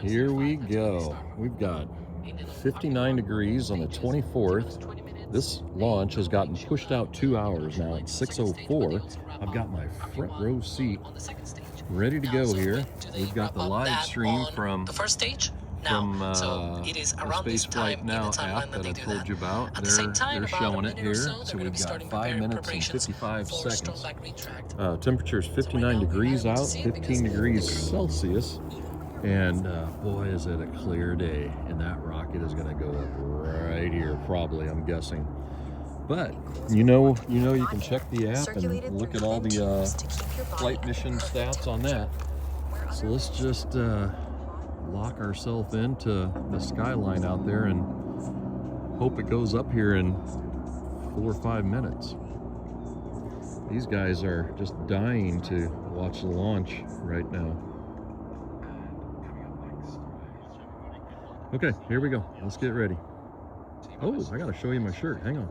Here we go. We've got 59 degrees on the 24th. This launch has gotten pushed out 2 hours now. It's 6:04. I've got my front row seat ready to go here. We've got the live stream from the first stage. the Space Flight Now app that I told you about. They're showing it here. So we've got 5 minutes and 55 seconds. Temperature's 59 degrees out, 15 degrees Celsius. And boy, is it a clear day. And that rocket is going to go up right here, probably, I'm guessing. But you know, you can check the app and look at all the flight mission stats on that. So let's just lock ourselves into the skyline out there and hope it goes up here in 4 or 5 minutes. These guys are just dying to watch the launch right now. Okay, here we go. Let's get ready. Oh, I gotta show you my shirt. Hang on.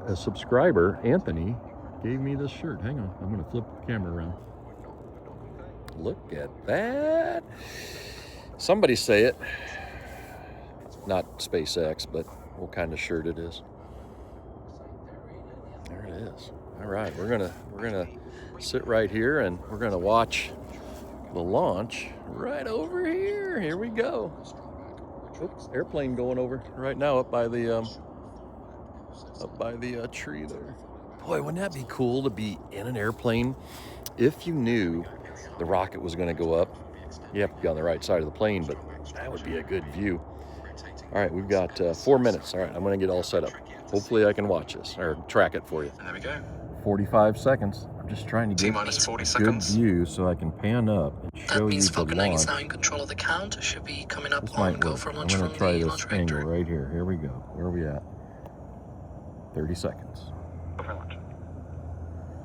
A subscriber, Anthony, gave me this shirt. Hang on. I'm gonna flip the camera around. Look at that. Somebody say it. Not SpaceX, but what kind of shirt it is. There it is. All right, we're gonna sit right here and we're gonna watch the launch right over here. Here we go. Oops, airplane going over right now up by the tree there. Boy, wouldn't that be cool to be in an airplane if you knew the rocket was going to go up? You have to be on the right side of the plane, but that would be a good view. All right, we've got 4 minutes. All right, I'm going to get all set up. Hopefully I can watch this or track it for you. And there we go. 45 seconds. I'm just trying to get T-minus 40 a seconds. good view so I can pan up and show That means you the Falcon 9 is launch. now in control of the count. Should be coming up This on might go work. for I'm launch going from to try the this launch angle trajectory. right here. Here we go. Where are we at? 30 seconds.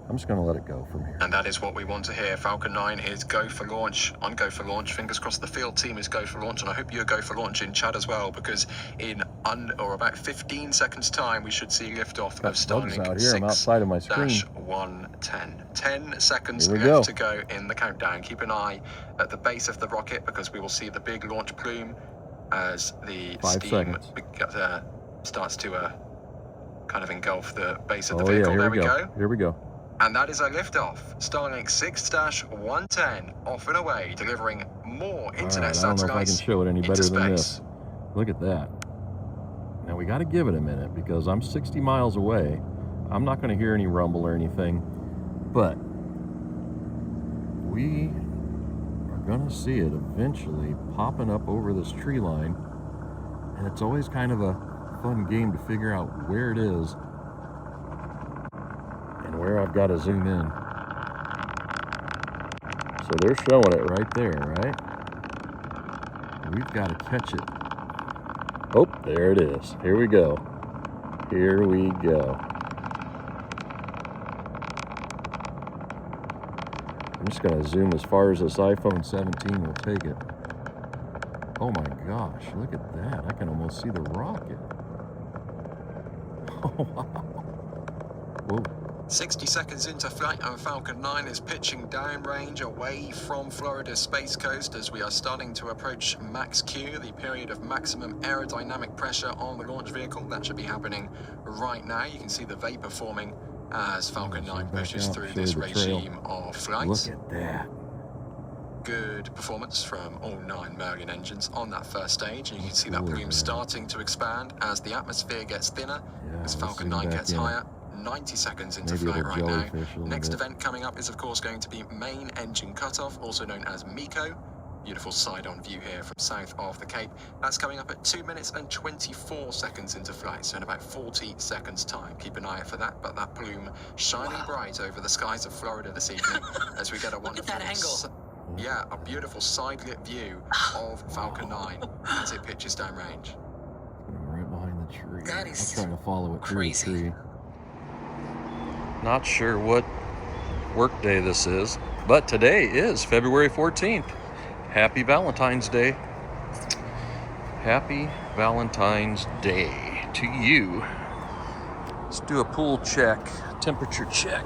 I'm just going to let it go from here. And that is what we want to hear. Falcon 9 is go for launch. On go for launch. Fingers crossed the field team is go for launch. And I hope you go for launch in chat as well, because in about 15 seconds time, we should see liftoff of Starlink out here. I'm outside of my screen. 6-110. 10 seconds Here we left go. to go in the countdown. Keep an eye at the base of the rocket, because we will see the big launch plume as the 5 steam seconds. starts to kind of engulf the base of the Oh vehicle. yeah, There we go. Here we go. And that is our liftoff. Starlink 6-110 off and away, delivering more internet I don't know if I can satellites show it any better into than this. space. Look at that. Now we got to give it a minute because I'm 60 miles away. I'm not going to hear any rumble or anything, but we are going to see it eventually popping up over this tree line. And it's always kind of a fun game to figure out where it is and where I've got to zoom in. So they're showing it right there, right? We've got to catch it. Oh, there it is. Here we go. Here we go. I'm just going to zoom as far as this iPhone 17 will take it. Oh my gosh, look at that. I can almost see the rocket. Oh, wow. Whoa. 60 seconds into flight, and Falcon 9 is pitching downrange away from Florida's Space Coast as we are starting to approach max Q, the period of maximum aerodynamic pressure on the launch vehicle. That should be happening right now. You can see the vapor forming as Falcon 9 pushes through this regime of flight. Look at that. Good performance from all 9 Merlin engines on that first stage. And you can see that plume starting to expand as the atmosphere gets thinner, as Falcon 9 gets higher. 90 seconds into flight right now. Next event coming up is, of course, going to be main engine cutoff, also known as MECO. Beautiful side-on view here from south of the Cape. That's coming up at 2 minutes and 24 seconds into flight, so in about 40 seconds time. Keep an eye out for that, but that plume shining bright over the skies of Florida this evening as we get a wonderful... Look at that angle. Yeah, a beautiful side-lit view of Falcon 9 as it pitches downrange. Right behind the tree. That is I'm trying to follow it through crazy. the tree. Not sure what work day this is, but today is February 14th. Happy Valentine's Day. Happy Valentine's Day to you. Let's do a pool check, temperature check.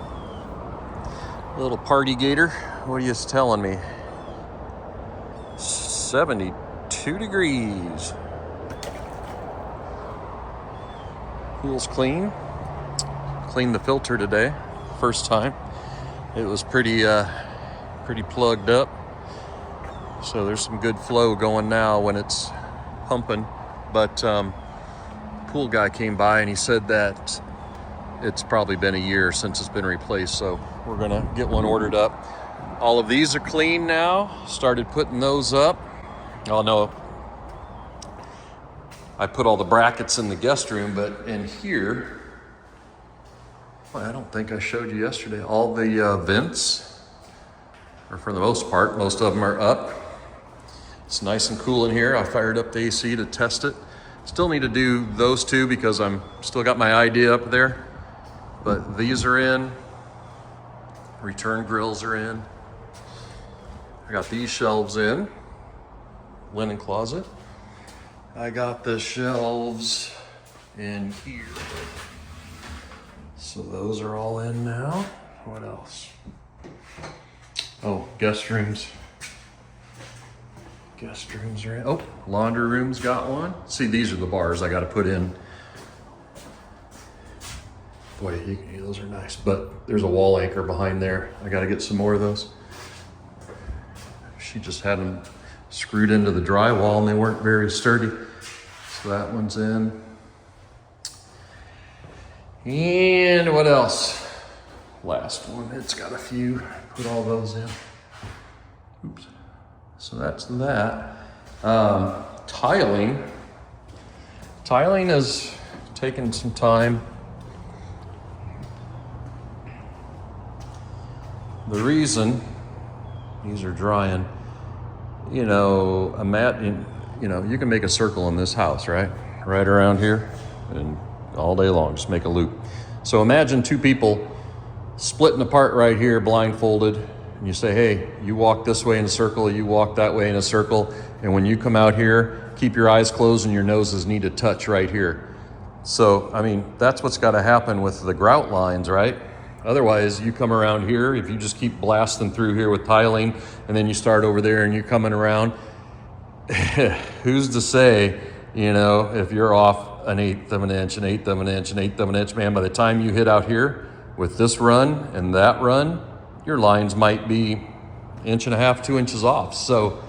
Little party gator, what are you telling me? 72 degrees. Pool's clean. Cleaned the filter today, first time. It was pretty plugged up. So there's some good flow going now when it's pumping. But pool guy came by and he said that it's probably been a year since it's been replaced. So we're gonna get one ordered up. All of these are clean now. Started putting those up. Oh no, I put all the brackets in the guest room, but in here, well, I don't think I showed you yesterday, all the vents, or for the most part, most of them are up. It's nice and cool in here. I fired up the AC to test it. Still need to do those two because I'm still got my idea up there, but these are in. Return grills are in. I got these shelves in, linen closet. I got the shelves in here. So those are all in now. What else? Oh, guest rooms. Guest rooms are in. Oh, laundry room's got one. See, these are the bars I got to put in. Boy, those are nice, but there's a wall anchor behind there. I got to get some more of those. She just had them screwed into the drywall and they weren't very sturdy. So that one's in. And what else? Last one, it's got a few. Put all those in. Oops. So that's that. Tiling. Tiling has taken some time. The reason, these are drying, you know, you can make a circle in this house, right? Right around here and all day long, just make a loop. So imagine two people splitting apart right here, blindfolded, and you say, hey, you walk this way in a circle, you walk that way in a circle, and when you come out here, keep your eyes closed and your noses need to touch right here. So, I mean, that's what's got to happen with the grout lines, right? Otherwise, you come around here, if you just keep blasting through here with tiling, and then you start over there and you're coming around, who's to say, you know, if you're off an eighth of an inch, an eighth of an inch, an eighth of an inch, man, by the time you hit out here with this run and that run, your lines might be 1.5, 2 inches off. So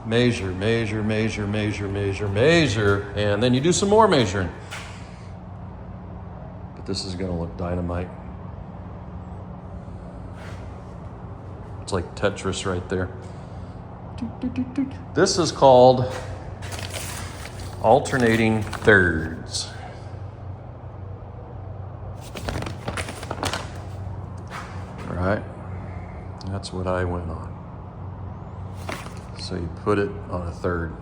measure, measure, measure, measure, measure, measure, and then you do some more measuring. This is gonna look dynamite. It's like Tetris right there. This is called alternating thirds. All right, that's what I went on. So you put it on a third.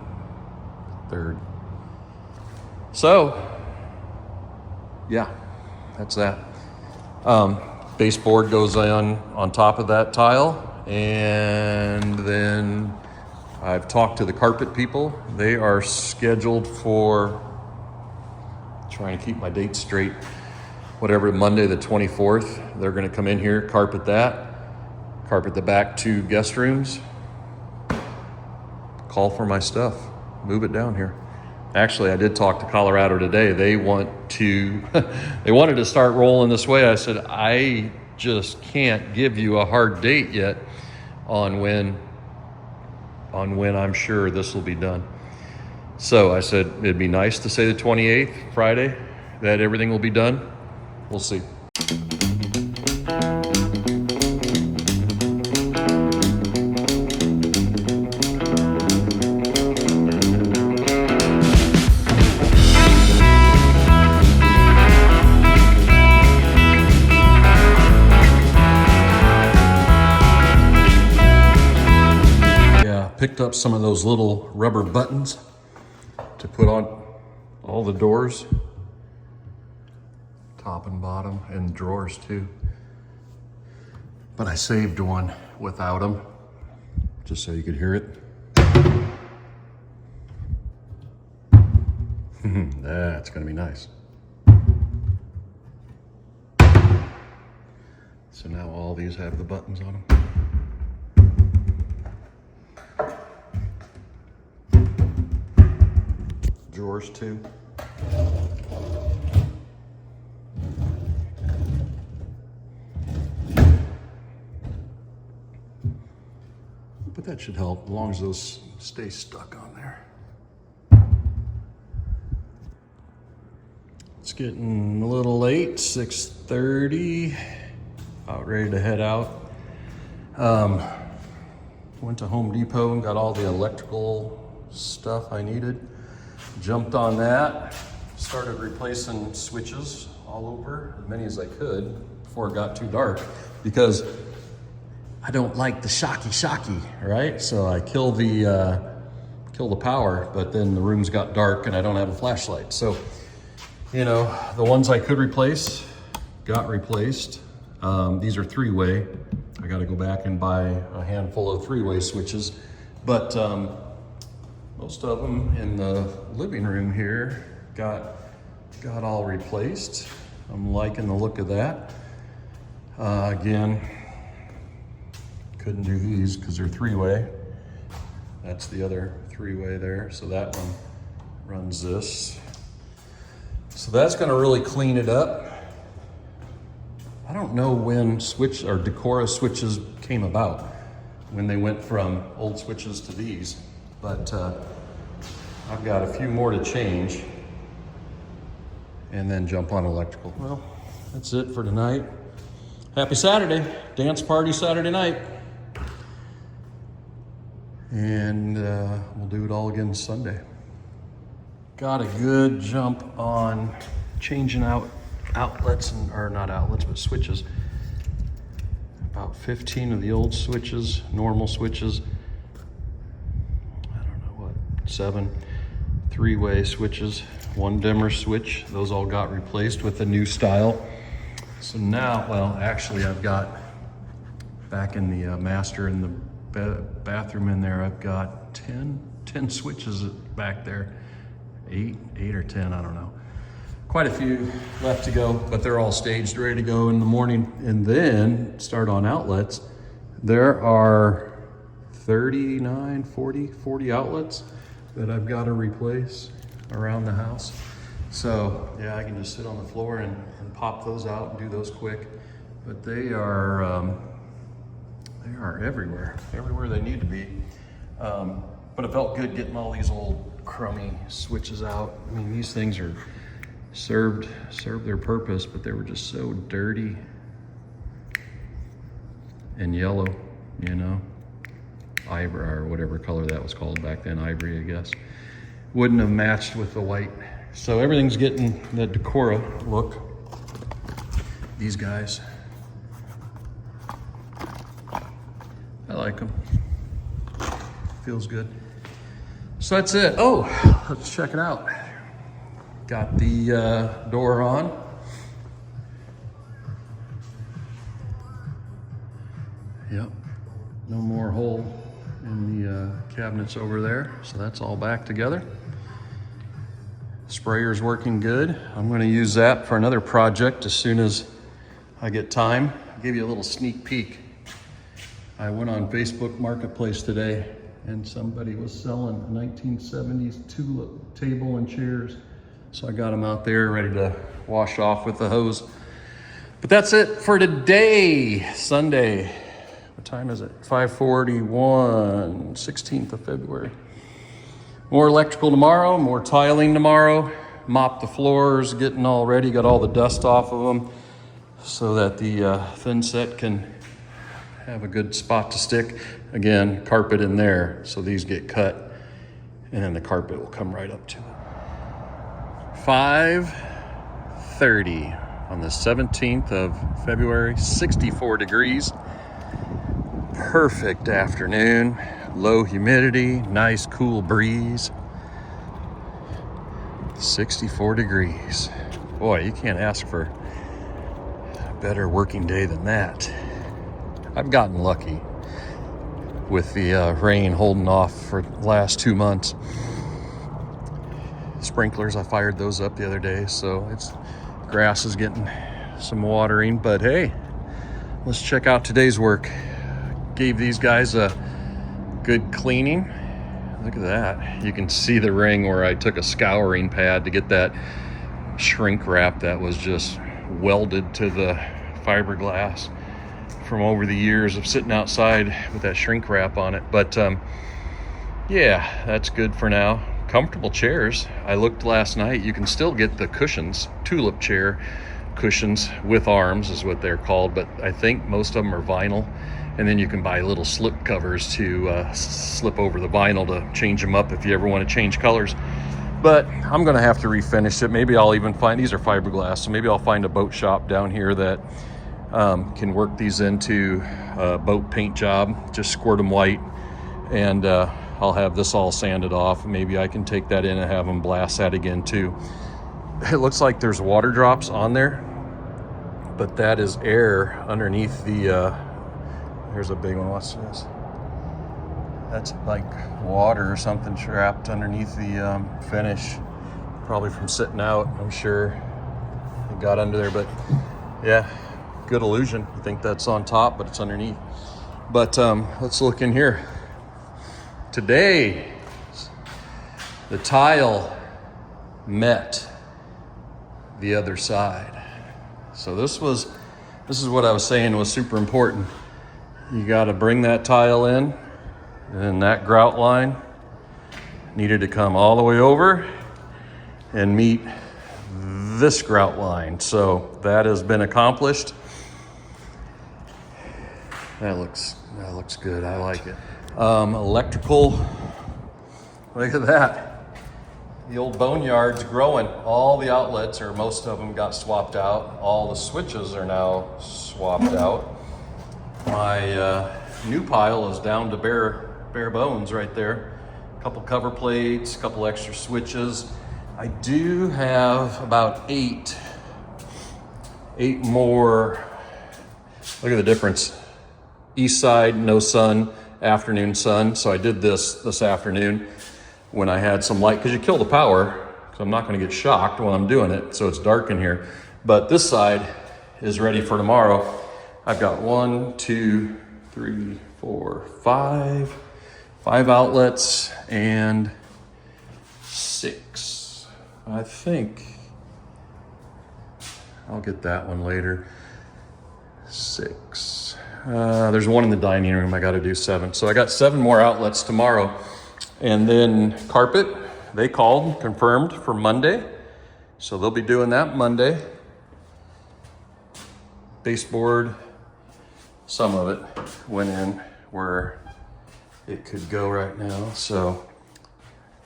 So, yeah. That's that. Baseboard goes on top of that tile, and then I've talked to the carpet people. They are scheduled for, trying to keep my dates straight, whatever, Monday the 24th. They're going to come in here, carpet the back 2 guest rooms, call for my stuff, move it down here. Actually, I did talk to Colorado today. They wanted to start rolling this way. I said, I just can't give you a hard date yet on when I'm sure this will be done. So I said, it'd be nice to say the 28th, Friday, that everything will be done. We'll see. Picked up some of those little rubber buttons to put on all the doors, top and bottom, and drawers too. But I saved one without them, just so you could hear it. That's gonna be nice. So now all these have the buttons on them. doors too. But that should help, as long as those stay stuck on there. It's getting a little late, 6:30. About ready to head out. Went to Home Depot and got all the electrical stuff I needed. Jumped on that, started replacing switches all over, as many as I could before it got too dark, because I don't like the shocky, right? So I kill the power, but then the rooms got dark and I don't have a flashlight. So, you know, the ones I could replace got replaced. These are three-way. I got to go back and buy a handful of three-way switches, but most of them in the living room here got all replaced. I'm liking the look of that. Again, couldn't do these because they're three-way. That's the other three-way there. So that one runs this. So that's going to really clean it up. I don't know when Decora switches came about, when they went from old switches to these, but I've got a few more to change and then jump on electrical. Well, that's it for tonight. Happy Saturday, dance party Saturday night. And we'll do it all again Sunday. Got a good jump on changing out outlets, or not outlets, but switches. About 15 of the old switches, normal switches. I don't know what, 7 three-way switches, 1 dimmer switch. Those all got replaced with a new style. So now, well, actually I've got, back in the master in the bathroom in there, I've got 10 switches back there. 8 or 10, I don't know. Quite a few left to go, but they're all staged, ready to go in the morning. And then start on outlets. There are 39, 40 outlets that I've got to replace around the house. So yeah, I can just sit on the floor and pop those out and do those quick. But they are everywhere they need to be. But it felt good getting all these old crummy switches out. I mean, these things are served their purpose, but they were just so dirty and yellow, you know, ivory, or whatever color that was called back then, ivory, I guess. Wouldn't have matched with the white. So everything's getting the Decora look. These guys, I like them. Feels good. So that's it. Oh, let's check it out. Got the door on. Yep, no more hole in the cabinets over there. So that's all back together. Sprayer's working good. I'm gonna use that for another project as soon as I get time. I'll give you a little sneak peek. I went on Facebook Marketplace today and somebody was selling a 1970s Tulip table and chairs. So I got them out there ready to wash off with the hose. But that's it for today, Sunday. What time is it? 5:41, 16th of February. More electrical tomorrow, more tiling tomorrow. Mop the floors, getting all ready, got all the dust off of them so that the thin set can have a good spot to stick. Again, carpet in there, so these get cut and then the carpet will come right up to it. 5:30 on the 17th of February, 64 degrees. Perfect afternoon, low humidity, nice cool breeze. 64 degrees. Boy, you can't ask for a better working day than that. I've gotten lucky with the rain holding off for the last 2 months. Sprinklers, I fired those up the other day, so grass is getting some watering. But hey, let's check out today's work. Gave these guys a good cleaning Look at that. You can see the ring where I took a scouring pad to get that shrink wrap that was just welded to the fiberglass from over the years of sitting outside with that shrink wrap on it. But yeah, that's good for now. Comfortable chairs. I looked last night. You can still get the cushions, Tulip chair cushions with arms is what they're called, but I think most of them are vinyl. And then you can buy little slip covers to slip over the vinyl to change them up if you ever want to change colors. But I'm going to have to refinish it. Maybe I'll even find, these are fiberglass, so maybe I'll find a boat shop down here that can work these into a boat paint job. Just squirt them white, and I'll have this all sanded off. Maybe I can take that in and have them blast that again too. It looks like there's water drops on there, but that is air underneath the here's a big one. What's this? That's like water or something trapped underneath the finish, probably from sitting out. I'm sure it got under there, but yeah, good illusion. You think that's on top, but it's underneath. But let's look in here. Today, the tile met the other side. So this is what I was saying was super important. You got to bring that tile in, and that grout line needed to come all the way over and meet this grout line. So that has been accomplished. That looks good. I like it. Electrical, look at that. The old boneyard's growing. All the outlets, or most of them, got swapped out. All the switches are now swapped out. My new pile is down to bare bones right there. A couple cover plates, a couple extra switches. I do have about eight more. Look at the difference. East side, no sun, afternoon sun. So I did this afternoon when I had some light, because you kill the power, because I'm not going to get shocked while I'm doing it, so it's dark in here. But this side is ready for tomorrow. I've got 1, 2, 3, 4, 5 outlets and 6. I think I'll get that one later. 6. There's one in the dining room. I got to do 7. So I got 7 more outlets tomorrow. And then carpet, they called, confirmed for Monday. So they'll be doing that Monday. Baseboard, some of it went in where it could go right now. So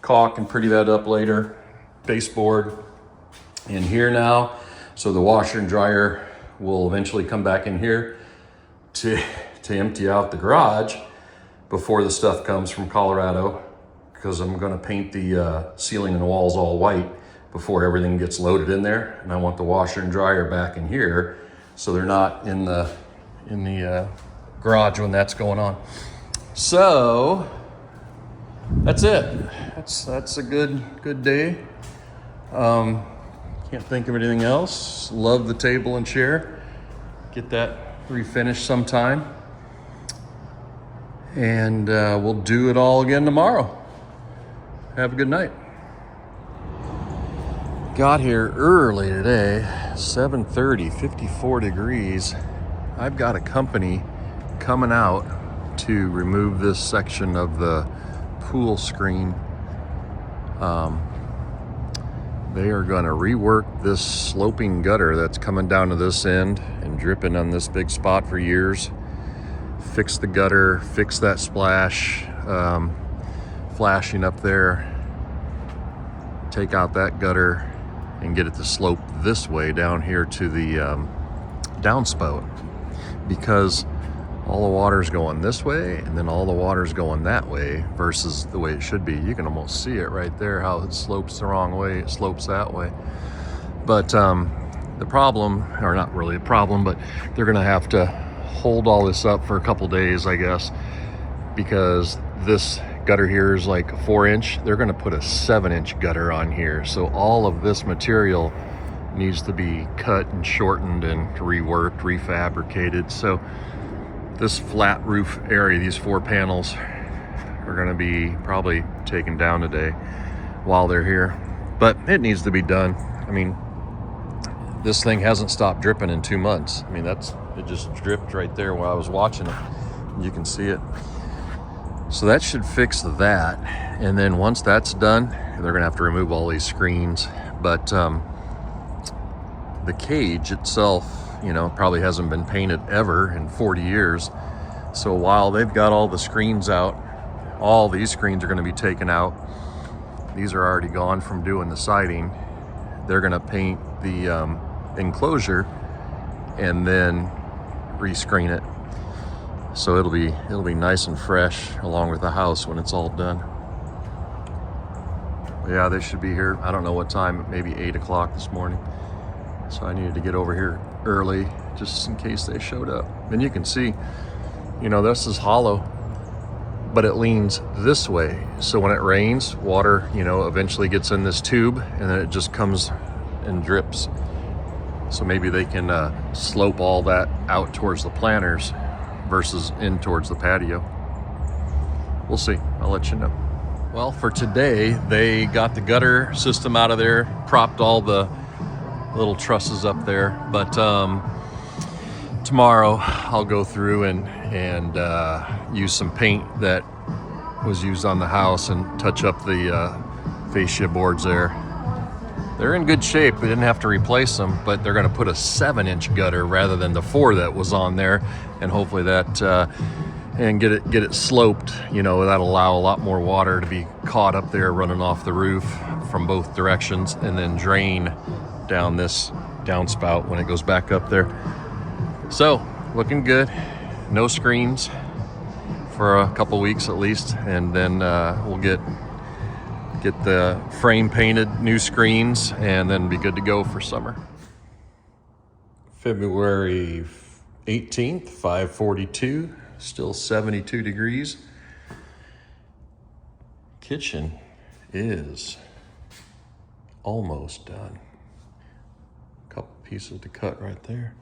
caulk and pretty that up later. Baseboard in here now. So the washer and dryer will eventually come back in here to empty out the garage before the stuff comes from Colorado, because I'm going to paint the ceiling and the walls all white before everything gets loaded in there. And I want the washer and dryer back in here so they're not in the garage when that's going on. So that's it. That's a good day. Can't think of anything else. Love the table and chair. Get that refinished sometime. And we'll do it all again tomorrow. Have a good night. Got here early today, 7:30, 54 degrees. I've got a company coming out to remove this section of the pool screen. They are going to rework this sloping gutter that's coming down to this end and dripping on this big spot for years. Fix the gutter, fix that splash, flashing up there, take out that gutter and get it to slope this way down here to the downspout, because all the water's going this way and then all the water's going that way versus the way it should be. You can almost see it right there, how it slopes the wrong way, it slopes that way. But the problem, or not really a problem, but they're gonna have to hold all this up for a couple days, I guess, because this gutter here is like a 4-inch. They're gonna put a 7-inch gutter on here. So all of this material needs to be cut and shortened and reworked, refabricated. So this flat roof area, these 4 panels, are gonna be probably taken down today while they're here. But it needs to be done. I mean, this thing hasn't stopped dripping in 2 months. I mean, it just dripped right there while I was watching it. You can see it. So that should fix that. And then once that's done, they're gonna have to remove all these screens. But the cage itself, you know, probably hasn't been painted ever in 40 years. So while they've got all the screens out, all these screens are gonna be taken out. These are already gone from doing the siding. They're gonna paint the enclosure and then rescreen it. So it'll be nice and fresh along with the house when it's all done. Yeah, they should be here. I don't know what time, maybe 8 o'clock this morning. So I needed to get over here early just in case they showed up. And you can see, you know, this is hollow, but it leans this way. So when it rains, water, you know, eventually gets in this tube and then it just comes and drips. So maybe they can slope all that out towards the planters versus in towards the patio. We'll see. I'll let you know. Well, for today, they got the gutter system out of there, propped all the little trusses up there. But tomorrow, I'll go through and use some paint that was used on the house and touch up the fascia boards there. They're in good shape. We didn't have to replace them, but they're gonna put a 7-inch gutter rather than the 4 that was on there. And hopefully that, and get it sloped, you know, that'll allow a lot more water to be caught up there running off the roof from both directions and then drain down this downspout when it goes back up there. So, looking good. No screens for a couple weeks at least. And then we'll get the frame painted, new screens, and then be good to go for summer. February 18th, 5:42, still 72 degrees. Kitchen is almost done. Couple pieces to cut right there.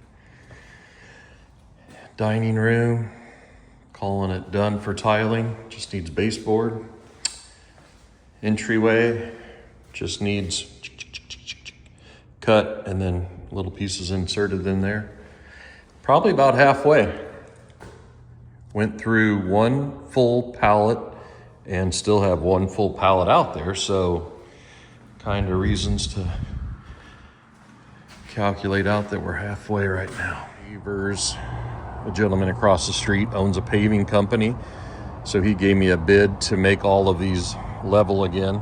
Dining room, calling it done for tiling, just needs baseboard. Entryway just needs cut and then little pieces inserted in there. Probably about halfway. Went through 1 full pallet and still have 1 full pallet out there, so kind of reasons to calculate out that we're halfway right now. Beavers, a gentleman across the street owns a paving company, so he gave me a bid to make all of these level again,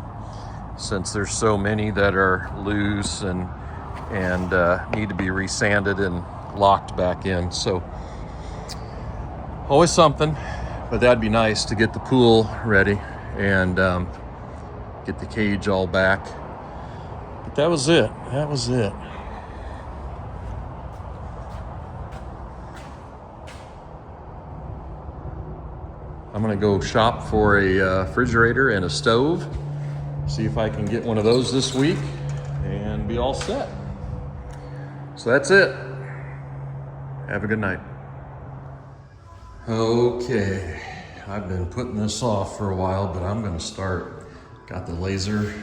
since there's so many that are loose and need to be resanded and locked back in. So always something, but that'd be nice to get the pool ready and get the cage all back. But that was it. I'm gonna go shop for a refrigerator and a stove, see if I can get one of those this week and be all set. So that's it. Have a good night. Okay, I've been putting this off for a while, but I'm gonna start. Got the laser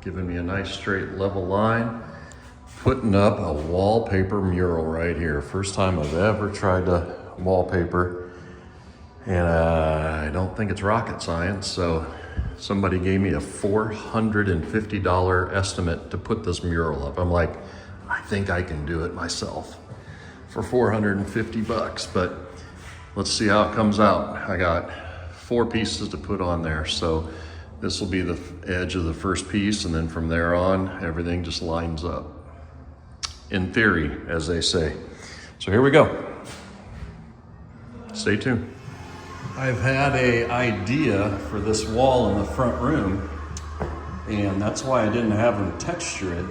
giving me a nice straight level line. Putting up a wallpaper mural right here. First time I've ever tried to wallpaper. And I don't think it's rocket science, so somebody gave me a $450 estimate to put this mural up. I'm like, I think I can do it myself for $450, but let's see how it comes out. I got 4 pieces to put on there, so this will be the edge of the first piece, and then from there on, everything just lines up. In theory, as they say. So here we go. Stay tuned. I've had an idea for this wall in the front room, and that's why I didn't have them texture it.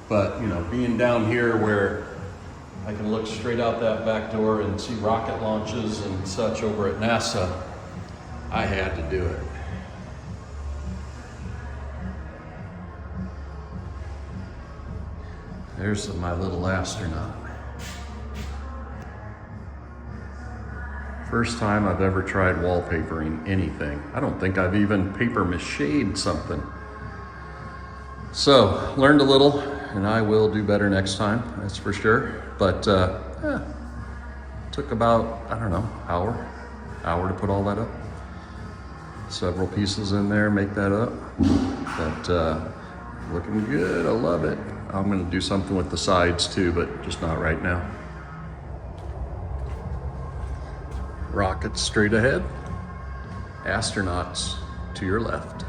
But, you know, being down here where I can look straight out that back door and see rocket launches and such over at NASA, I had to do it. There's my little astronaut. First time I've ever tried wallpapering anything. I don't think I've even paper maché'd something. So, learned a little, and I will do better next time, that's for sure. But took about, I don't know, hour to put all that up. Several pieces in there, make that up. But looking good, I love it. I'm gonna do something with the sides too, but just not right now. Rockets straight ahead, astronauts to your left.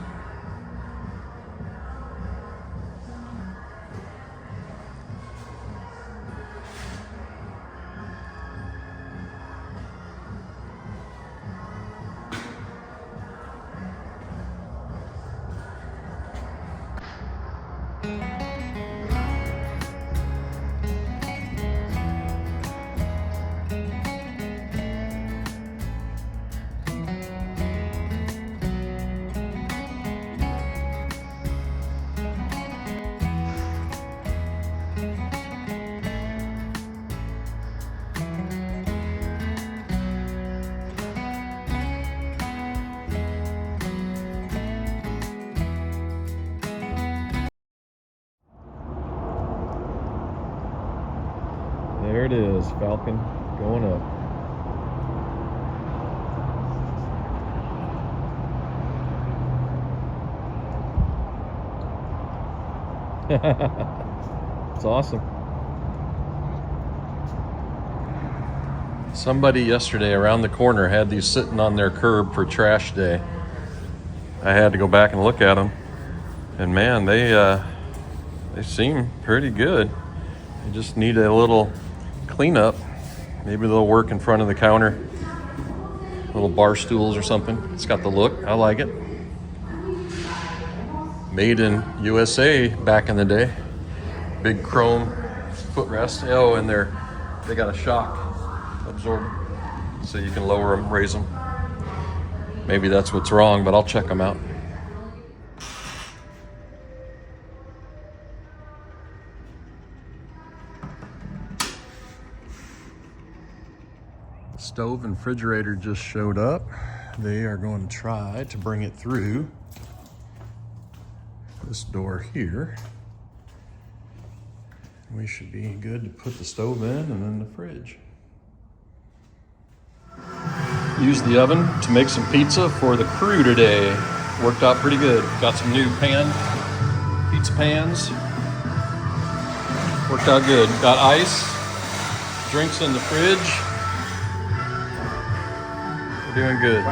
There it is, Falcon going up. It's awesome. Somebody yesterday around the corner had these sitting on their curb for trash day. I had to go back and look at them, and man, they seem pretty good. They just need a little cleanup. Maybe they'll work in front of the counter, little bar stools or something. It's got the look, I like it. Made in USA back in the day. Big chrome footrest. Oh, and they got a shock absorber, so you can lower them, raise them. Maybe that's what's wrong, but I'll check them out. Stove and refrigerator just showed up. They are going to try to bring it through this door here. We should be good to put the stove in and then the fridge. Used the oven to make some pizza for the crew today. Worked out pretty good. Got some new pizza pans. Worked out good. Got ice, drinks in the fridge. We're doing good.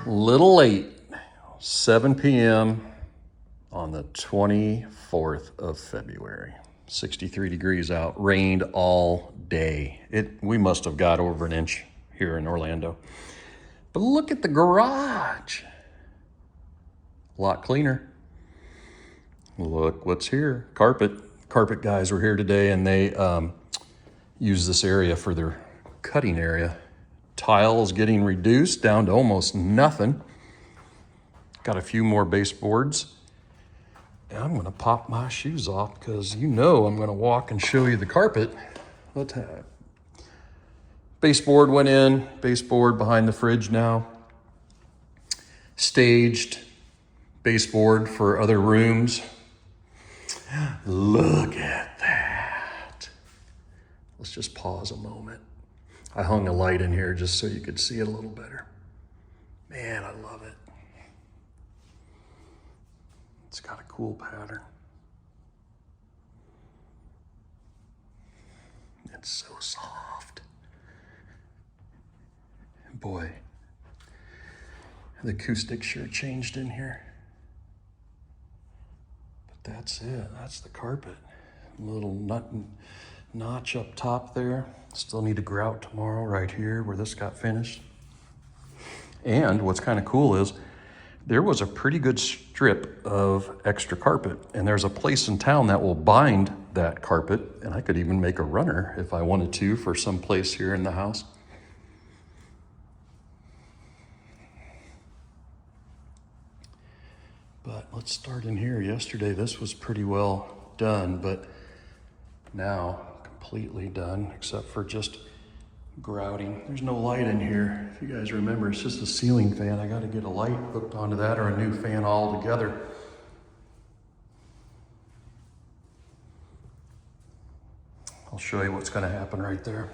Little late, 7 p.m. on the 24th of February. 63 degrees out, rained all day. We must have got over an inch here in Orlando. But look at the garage. A lot cleaner. Look what's here. Carpet guys were here today, and they use this area for their cutting area. Tiles getting reduced down to almost nothing. Got a few more baseboards. And I'm gonna pop my shoes off because you know I'm gonna walk and show you the carpet. Baseboard went in, baseboard behind the fridge now. Staged baseboard for other rooms. Look at that. Let's just pause a moment. I hung a light in here just so you could see it a little better. Man, I love it. It's got a cool pattern. It's so soft. Boy, the acoustics sure changed in here. But that's it, that's the carpet. Little notch up top there. Still need to grout tomorrow right here where this got finished. And what's kind of cool is there was a pretty good strip of extra carpet, and there's a place in town that will bind that carpet, and I could even make a runner if I wanted to for some place here in the house. But let's start in here. Yesterday this was pretty well done, but now completely done except for just grouting. There's no light in here. If you guys remember, it's just a ceiling fan. I got to get a light hooked onto that or a new fan altogether. I'll show you what's going to happen right there.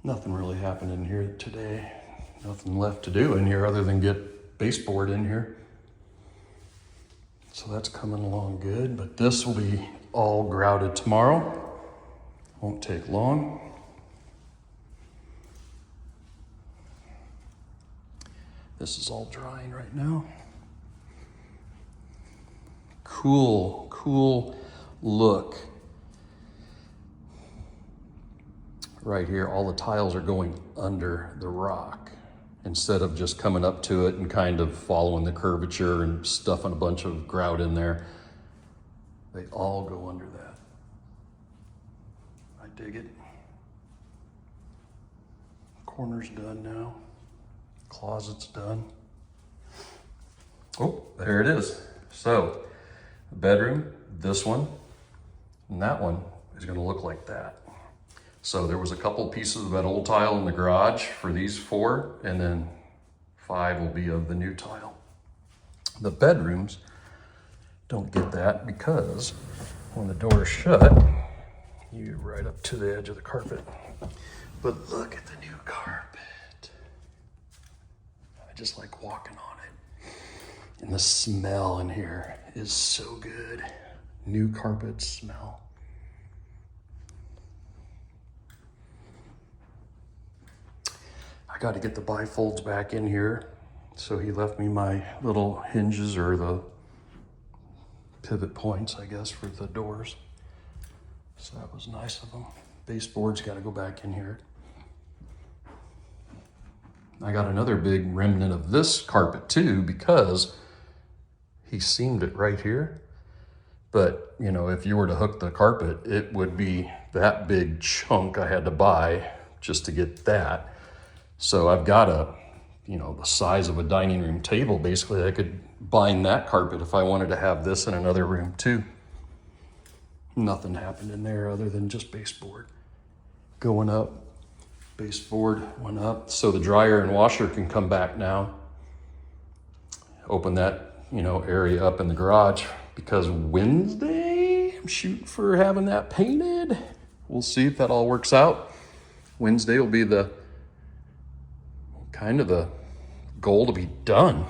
Nothing really happened in here today. Nothing left to do in here other than get baseboard in here. So that's coming along good, but this will be all grouted tomorrow. Won't take long. This is all drying right now. Cool, cool look. Right here, all the tiles are going under the rock instead of just coming up to it and kind of following the curvature and stuffing a bunch of grout in there. They all go under that. I dig it. Corner's done now. Closet's done. Oh, there it is. So, the bedroom, this one, and that one is gonna look like that. So there was a couple pieces of that old tile in the garage for these 4, and then 5 will be of the new tile. The bedrooms don't get that because when the door is shut, you're right up to the edge of the carpet. But look at the new carpet. I just like walking on it. And the smell in here is so good. New carpet smell. I got to get the bifolds back in here. So he left me my little hinges or the pivot points, I guess, for the doors. So that was nice of him. Baseboards got to go back in here. I got another big remnant of this carpet too because he seamed it right here. But, you know, if you were to hook the carpet, it would be that big chunk I had to buy just to get that. So I've got the size of a dining room table. Basically, I could bind that carpet if I wanted to have this in another room too. Nothing happened in there other than just baseboard going up. Baseboard went up. So the dryer and washer can come back now. Open that, area up in the garage because Wednesday I'm shooting for having that painted. We'll see if that all works out. Wednesday will be the goal to be done.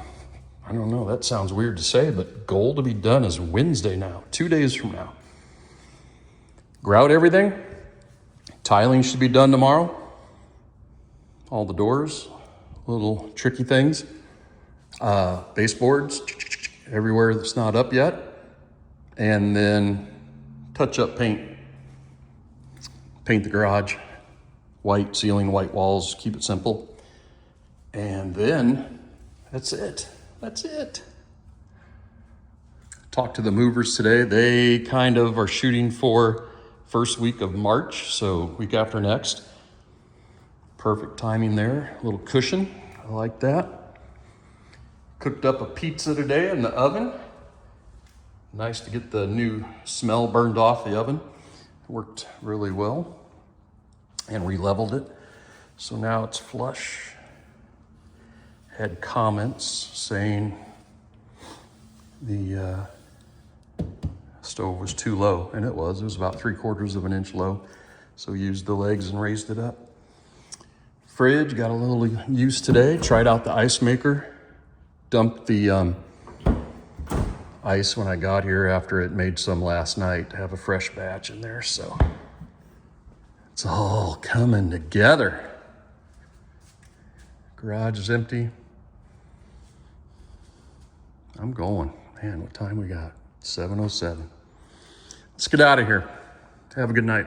I don't know, that sounds weird to say, but goal to be done is Wednesday now, 2 days from now. Grout everything. Tiling should be done tomorrow. All the doors, little tricky things. Baseboards, everywhere that's not up yet. And then touch up paint. Paint the garage. White ceiling, white walls, keep it simple. And then that's it. That's it. Talked to the movers today. They kind of are shooting for first week of March, so week after next. Perfect timing there. A little cushion. I like that. Cooked up a pizza today in the oven. Nice to get the new smell burned off the oven. It worked really well. And re-leveled it. So now it's flush. Had comments saying the stove was too low, and it was about 3/4 of an inch low. So used the legs and raised it up. Fridge got a little use today. Tried out the ice maker. Dumped the ice when I got here after it made some last night to have a fresh batch in there. So it's all coming together. Garage is empty. I'm going. Man, what time we got? 7:07. Let's get out of here. Have a good night.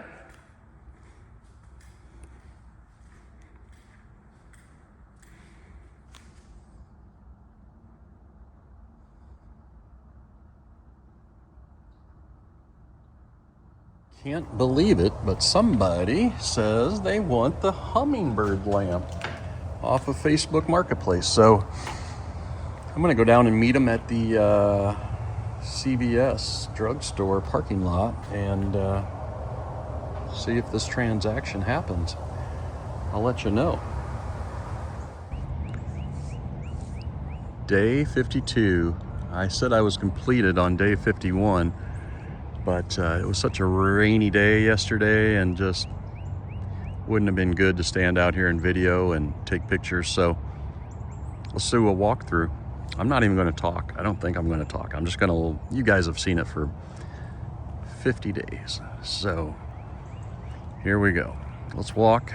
Can't believe it, but somebody says they want the hummingbird lamp off of Facebook Marketplace. So I'm going to go down and meet them at the CVS drugstore parking lot and see if this transaction happens. I'll let you know. Day 52. I said I was completed on day 51, but it was such a rainy day yesterday and just wouldn't have been good to stand out here and video and take pictures. So let's do a walkthrough. I'm not even going to talk. I don't think I'm going to talk. I'm just going to, you guys have seen it for 50 days. So here we go. Let's walk.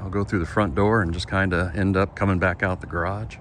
I'll go through the front door and just kind of end up coming back out the garage.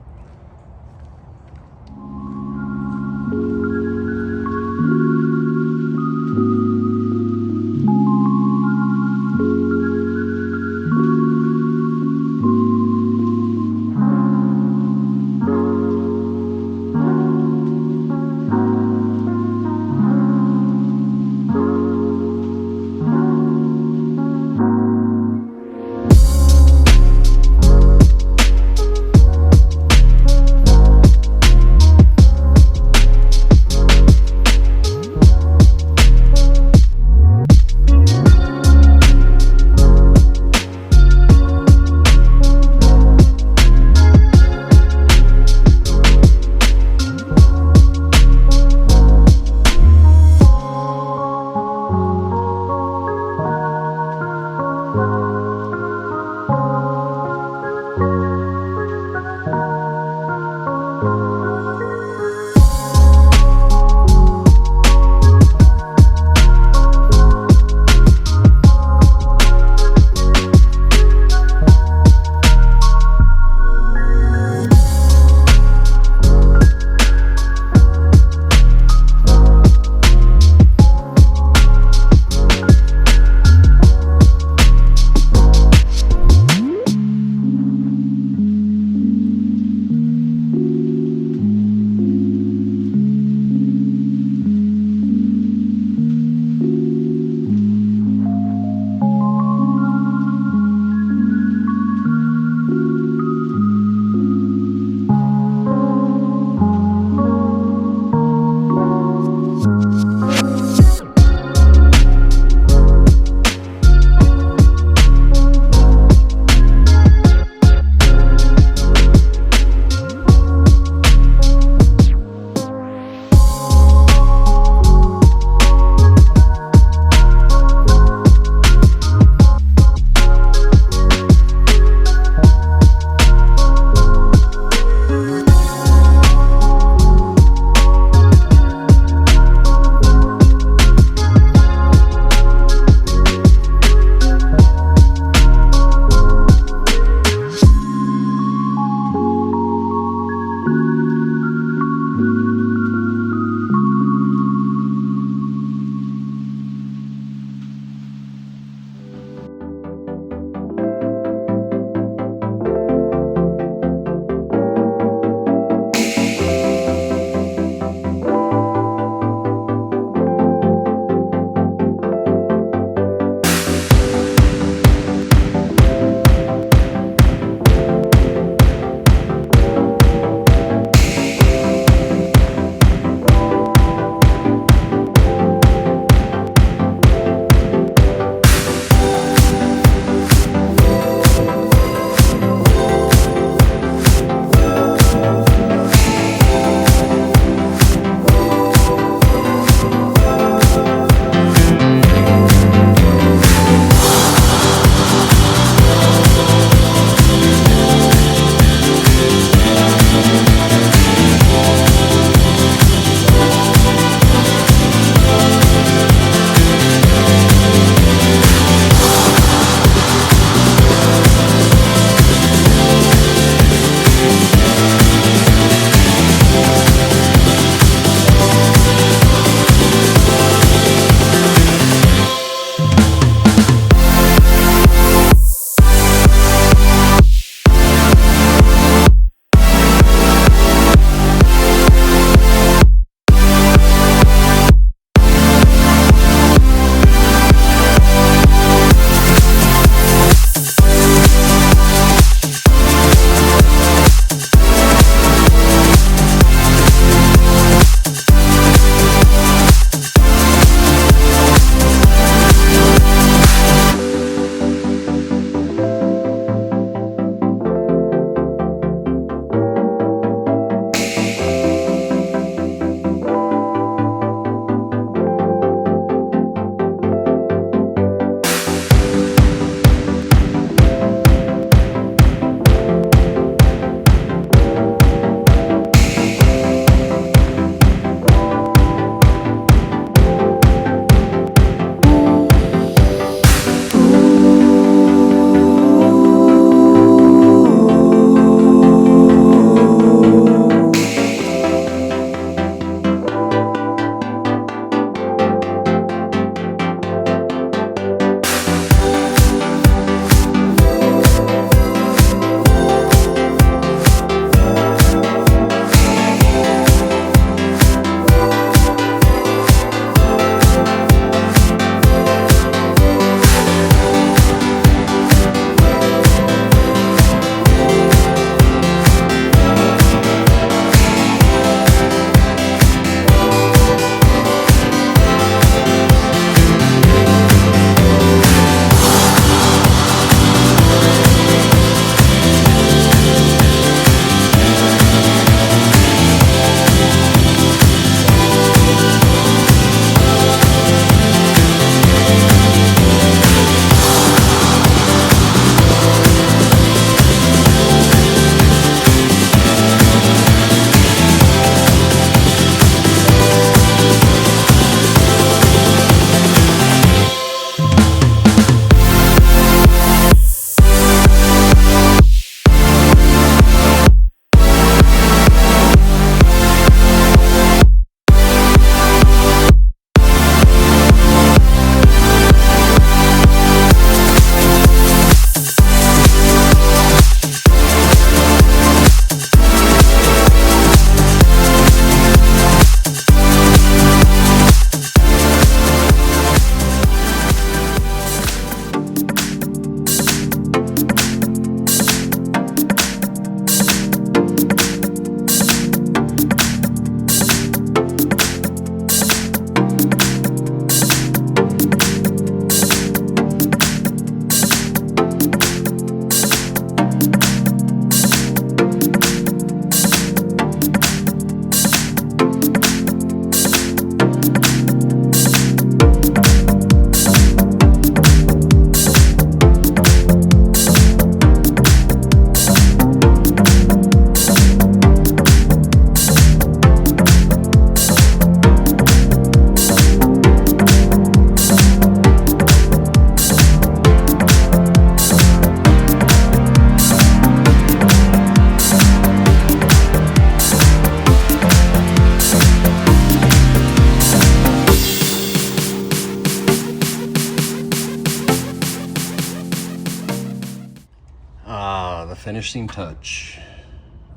finishing touch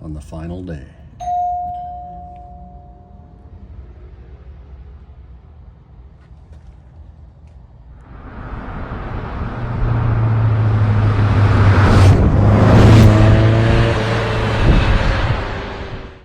on the final day.